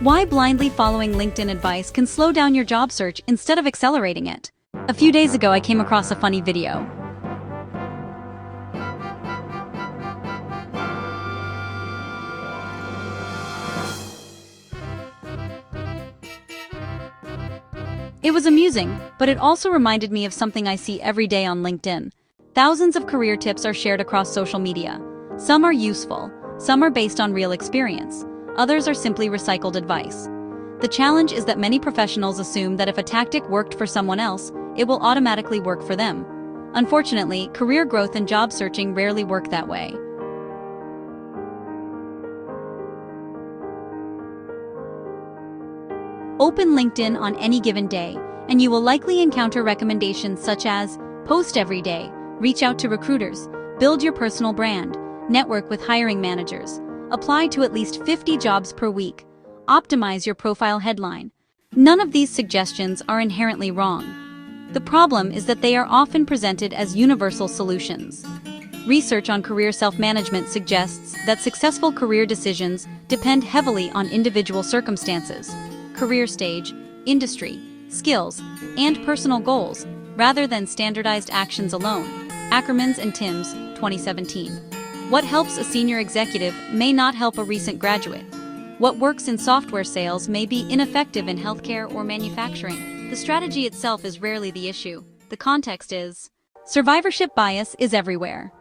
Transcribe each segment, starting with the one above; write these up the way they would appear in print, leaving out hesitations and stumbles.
Why blindly following LinkedIn advice can slow down your job search instead of accelerating it. A few days ago, I came across a funny video. It was amusing, but it also reminded me of something I see every day on LinkedIn. Thousands of career tips are shared across social media. Some are useful, some are based on real experience, others are simply recycled advice. The challenge is that many professionals assume that if a tactic worked for someone else, it will automatically work for them. Unfortunately, career growth and job searching rarely work that way. Open LinkedIn on any given day, and you will likely encounter recommendations such as post every day, reach out to recruiters, build your personal brand, network with hiring managers, apply to at least 50 jobs per week, optimize your profile headline. None of these suggestions are inherently wrong. The problem is that they are often presented as universal solutions. Research on career self-management suggests that successful career decisions depend heavily on individual circumstances, career stage, industry, skills, and personal goals, rather than standardized actions alone. Ackermans and Timms, 2017. What helps a senior executive may not help a recent graduate. What works in software sales may be ineffective in healthcare or manufacturing. The strategy itself is rarely the issue. The context is. Survivorship bias is everywhere.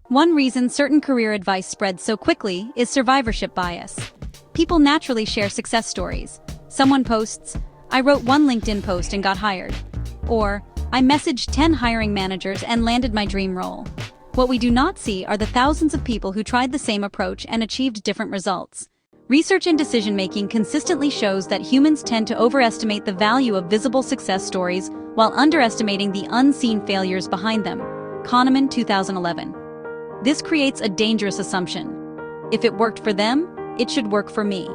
One reason certain career advice spreads so quickly is survivorship bias. People naturally share success stories. Someone posts, "I wrote one LinkedIn post and got hired." Or, "I messaged 10 hiring managers and landed my dream role." What we do not see are the thousands of people who tried the same approach and achieved different results. Research in decision-making consistently shows that humans tend to overestimate the value of visible success stories while underestimating the unseen failures behind them. Kahneman, 2011. This creates a dangerous assumption. If it worked for them, it should work for me.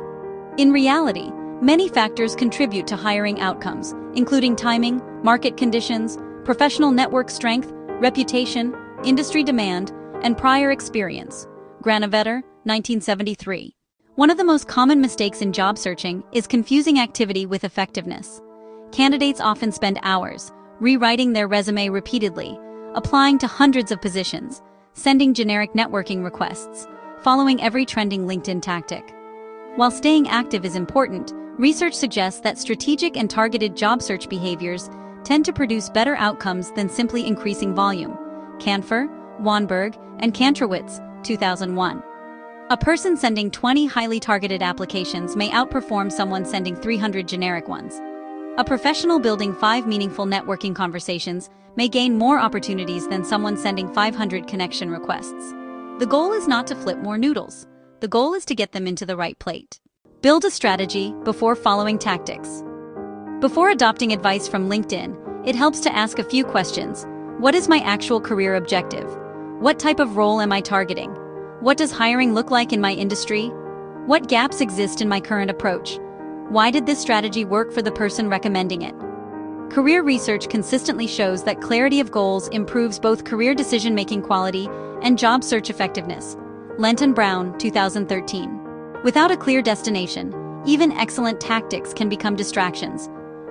In reality, many factors contribute to hiring outcomes, including timing, market conditions, professional network strength, reputation, industry demand, and prior experience. Granovetter, 1973. One of the most common mistakes in job searching is confusing activity with effectiveness. Candidates often spend hours rewriting their resume repeatedly, applying to hundreds of positions, sending generic networking requests, following every trending LinkedIn tactic. While staying active is important, research suggests that strategic and targeted job search behaviors tend to produce better outcomes than simply increasing volume. Canfer, Wanberg, and Kantrowitz, 2001. A person sending 20 highly targeted applications may outperform someone sending 300 generic ones. A professional building 5 meaningful networking conversations may gain more opportunities than someone sending 500 connection requests. The goal is not to flip more noodles. The goal is to get them into the right plate. Build a strategy before following tactics. Before adopting advice from LinkedIn, it helps to ask a few questions. What is my actual career objective? What type of role am I targeting? What does hiring look like in my industry? What gaps exist in my current approach? Why did this strategy work for the person recommending it? Career research consistently shows that clarity of goals improves both career decision-making quality and job search effectiveness. Lenton Brown, 2013. Without a clear destination, even excellent tactics can become distractions.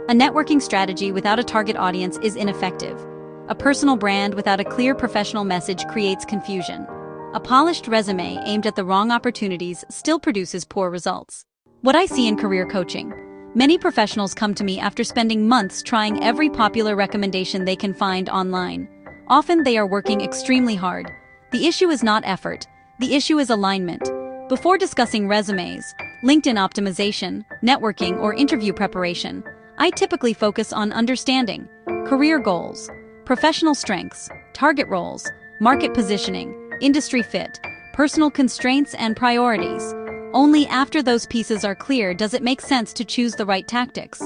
A networking strategy without a target audience is ineffective. A personal brand without a clear professional message creates confusion. A polished resume aimed at the wrong opportunities still produces poor results. What I see in career coaching. Many professionals come to me after spending months trying every popular recommendation they can find online. Often they are working extremely hard. The issue is not effort. The issue is alignment. Before discussing resumes, LinkedIn optimization, networking, or interview preparation, I typically focus on understanding career goals, professional strengths, target roles, market positioning, industry fit, personal constraints, and priorities. Only after those pieces are clear does it make sense to choose the right tactics.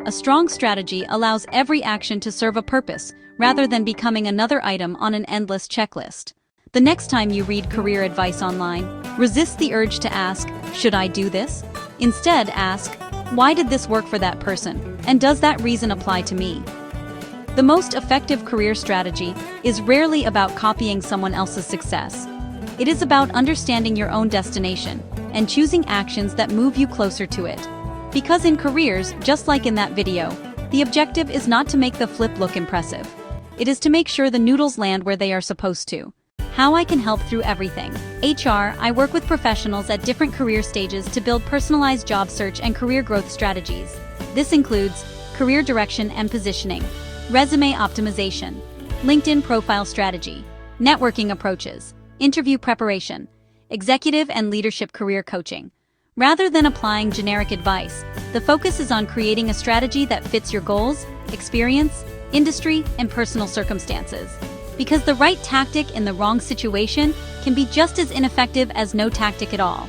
A strong strategy allows every action to serve a purpose, rather than becoming another item on an endless checklist. The next time you read career advice online, resist the urge to ask, "Should I do this?" Instead, ask, "Why did this work for that person, and does that reason apply to me?" The most effective career strategy is rarely about copying someone else's success. It is about understanding your own destination and choosing actions that move you closer to it. Because in careers, just like in that video, the objective is not to make the flip look impressive. It is to make sure the noodles land where they are supposed to. How I can help through everything. HR, I work with professionals at different career stages to build personalized job search and career growth strategies. This includes career direction and positioning, resume optimization, LinkedIn profile strategy, networking approaches, interview preparation, executive and leadership career coaching. Rather than applying generic advice, the focus is on creating a strategy that fits your goals, experience, industry, and personal circumstances. Because the right tactic in the wrong situation can be just as ineffective as no tactic at all.